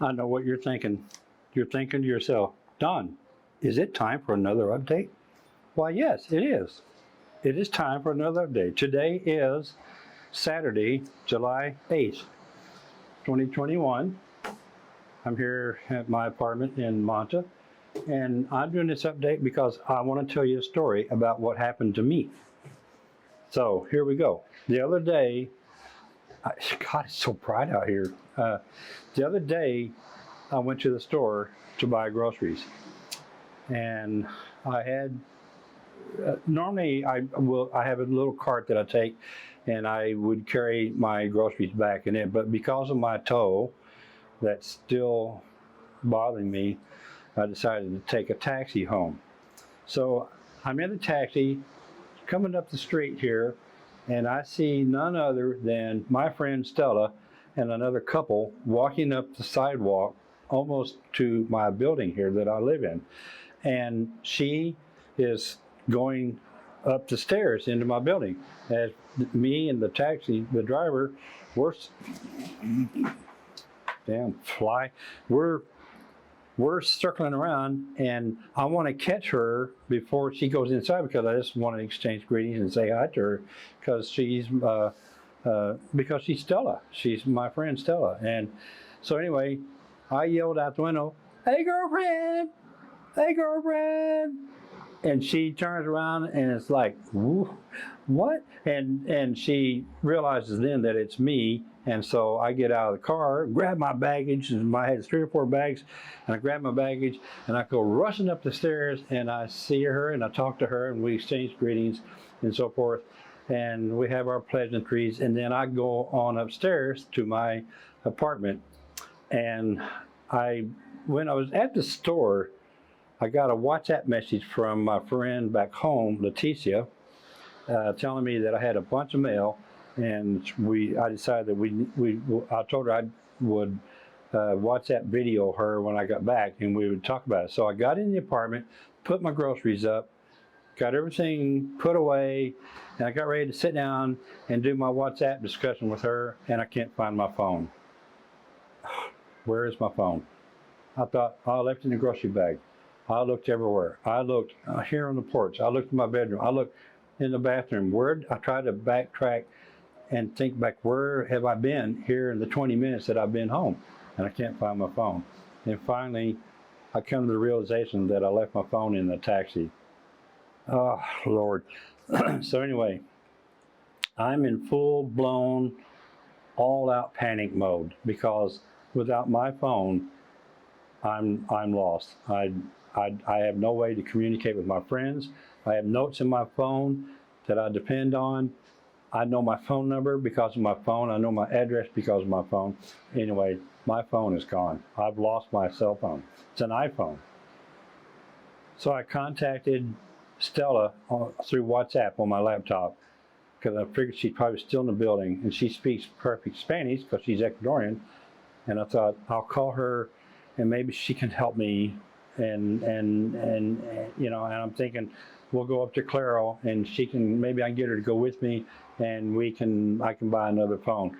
I know what you're thinking. You're thinking to yourself, Don, is it time for another update? Why, yes, it is. It is time for another update. Today is Saturday, July 8th, 2021. I'm here at my apartment in Manta, and I'm doing this update because I want to tell you a story about what happened to me. So here we go. The other day, God, it's so bright out here. The other day, I went to the store to buy groceries, and I had normally I have a little cart that I take, and I would carry my groceries back in it. But because of my toe that's still bothering me, I decided to take a taxi home. So I'm in the taxi, coming up the street here, and I see none other than my friend Stella and another couple walking up the sidewalk almost to my building here that I live in. And she is going up the stairs into my building. As me and the taxi, the driver, we're circling around, and I want to catch her before she goes inside because I just want to exchange greetings and say hi to her because she's Stella. She's my friend Stella. And so anyway, I yelled out the window, "Hey girlfriend! Hey girlfriend!" And she turns around and it's like, what? And she realizes then that it's me. And so I get out of the car, grab my baggage, and I had 3 or 4 bags, and I grab my baggage, and I go rushing up the stairs, and I see her, and I talk to her, and we exchange greetings and so forth, and we have our pleasantries, and then I go on upstairs to my apartment. And when I was at the store, I got a WhatsApp message from my friend back home, Leticia, telling me that I had a bunch of mail, and I decided that I told her I would WhatsApp video her when I got back, and we would talk about it. So I got in the apartment, put my groceries up, got everything put away, and I got ready to sit down and do my WhatsApp discussion with her, and I can't find my phone. Where is my phone? I thought, I left it in the grocery bag. I looked everywhere. I looked here on the porch. I looked in my bedroom. I looked in the bathroom. I tried to backtrack and think back, where have I been here in the 20 minutes that I've been home? And I can't find my phone. And finally, I come to the realization that I left my phone in the taxi. Oh, Lord. So anyway, I'm in full-blown, all-out panic mode because without my phone, I'm lost. I have no way to communicate with my friends. I have notes in my phone that I depend on. I know my phone number because of my phone. I know my address because of my phone. Anyway, my phone is gone. I've lost my cell phone. It's an iPhone. So I contacted Stella through WhatsApp on my laptop because I figured she's probably still in the building, and she speaks perfect Spanish because she's Ecuadorian. And I thought, I'll call her and maybe she can help me. And I'm thinking we'll go up to Claro, and maybe I can get her to go with me, and I can buy another phone.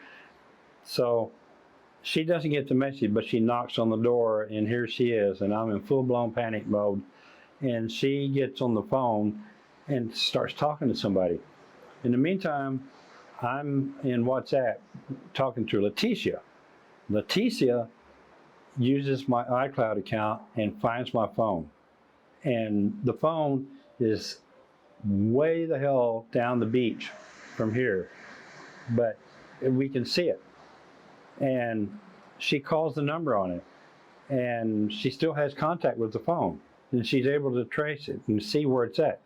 So she doesn't get the message, but she knocks on the door, and here she is, and I'm in full-blown panic mode. And she gets on the phone and starts talking to somebody. In the meantime, I'm in WhatsApp talking to Leticia. Leticia uses my iCloud account and finds my phone. And the phone is way the hell down the beach from here, but we can see it. And she calls the number on it, and she still has contact with the phone, and she's able to trace it and see where it's at.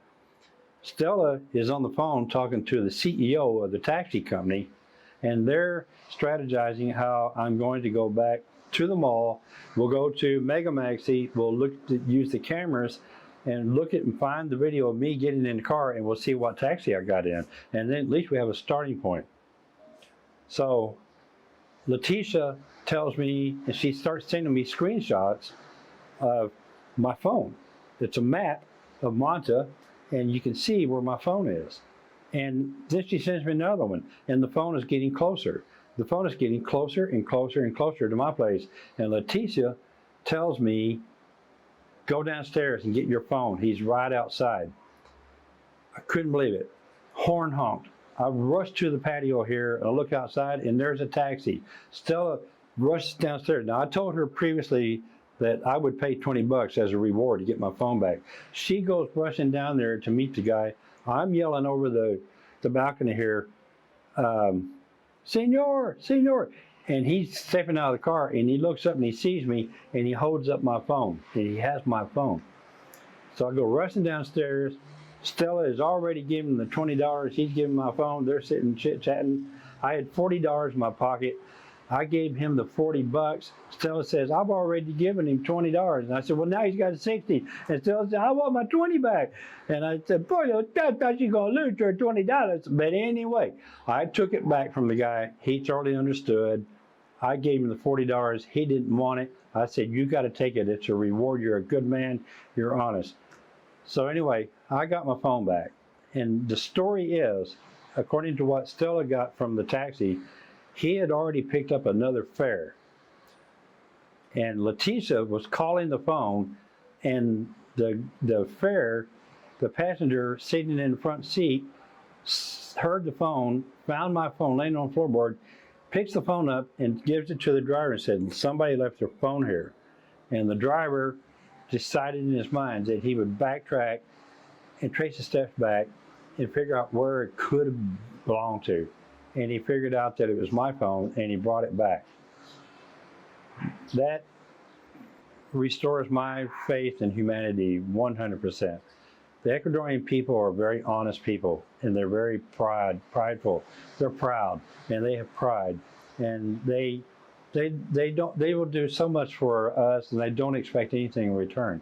Stella is on the phone talking to the CEO of the taxi company, and they're strategizing how I'm going to go back to the mall. We'll go to Mega Maxi. We'll use the cameras and look at and find the video of me getting in the car, and we'll see what taxi I got in. And then at least we have a starting point. So Leticia tells me, and she starts sending me screenshots of my phone. It's a map of Manta, and you can see where my phone is. And then she sends me another one, and the phone is getting closer. The phone is getting closer and closer and closer to my place. And Leticia tells me, go downstairs and get your phone. He's right outside. I couldn't believe it. Horn honked. I rushed to the patio here and I look outside and there's a taxi. Stella rushes downstairs. Now I told her previously that I would pay $20 as a reward to get my phone back. She goes rushing down there to meet the guy. I'm yelling over the balcony here, Senor, Senor. And he's stepping out of the car and he looks up and he sees me and he holds up my phone and he has my phone. So I go rushing downstairs. Stella is already giving the $20. He's giving my phone. They're sitting chit-chatting. I had $40 in my pocket. I gave him the $40. Stella says, I've already given him $20. And I said, well, now he's got 60. And Stella said, I want my 20 back. And I said, boy, I thought you were going to lose your $20. But anyway, I took it back from the guy. He totally understood. I gave him the $40. He didn't want it. I said, you got to take it. It's a reward. You're a good man. You're honest. So anyway, I got my phone back. And the story is, according to what Stella got from the taxi, he had already picked up another fare. And Leticia was calling the phone, and the fare, the passenger sitting in the front seat, heard the phone, found my phone laying on the floorboard, picks the phone up and gives it to the driver and said, somebody left their phone here. And the driver decided in his mind that he would backtrack and trace the steps back and figure out where it could have belonged to. And he figured out that it was my phone and he brought it back. That restores my faith in humanity 100%. The Ecuadorian people are very honest people and they're very prideful. They're proud and they have pride, and they will do so much for us and they don't expect anything in return.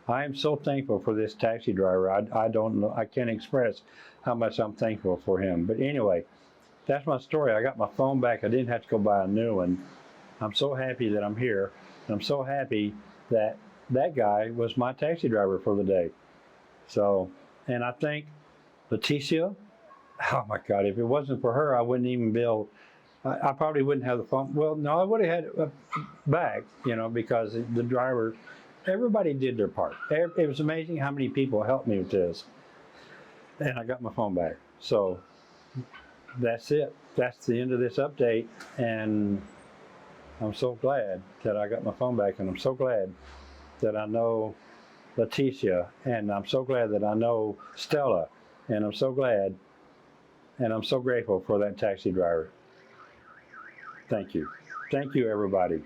I am so thankful for this taxi driver. I don't know, I can't express how much I'm thankful for him. But anyway, that's my story. I got my phone back. I didn't have to go buy a new one. I'm so happy that I'm here. And I'm so happy that that guy was my taxi driver for the day. So, and I think Leticia, oh my God, if it wasn't for her, I wouldn't even be able, I probably wouldn't have the phone. Well, no, I would have had it back, you know, because the driver, everybody did their part. It was amazing how many people helped me with this. And I got my phone back. So that's it. That's the end of this update. And I'm so glad that I got my phone back. And I'm so glad that I know Leticia. And I'm so glad that I know Stella. And I'm so glad and I'm so grateful for that taxi driver. Thank you. Thank you, everybody.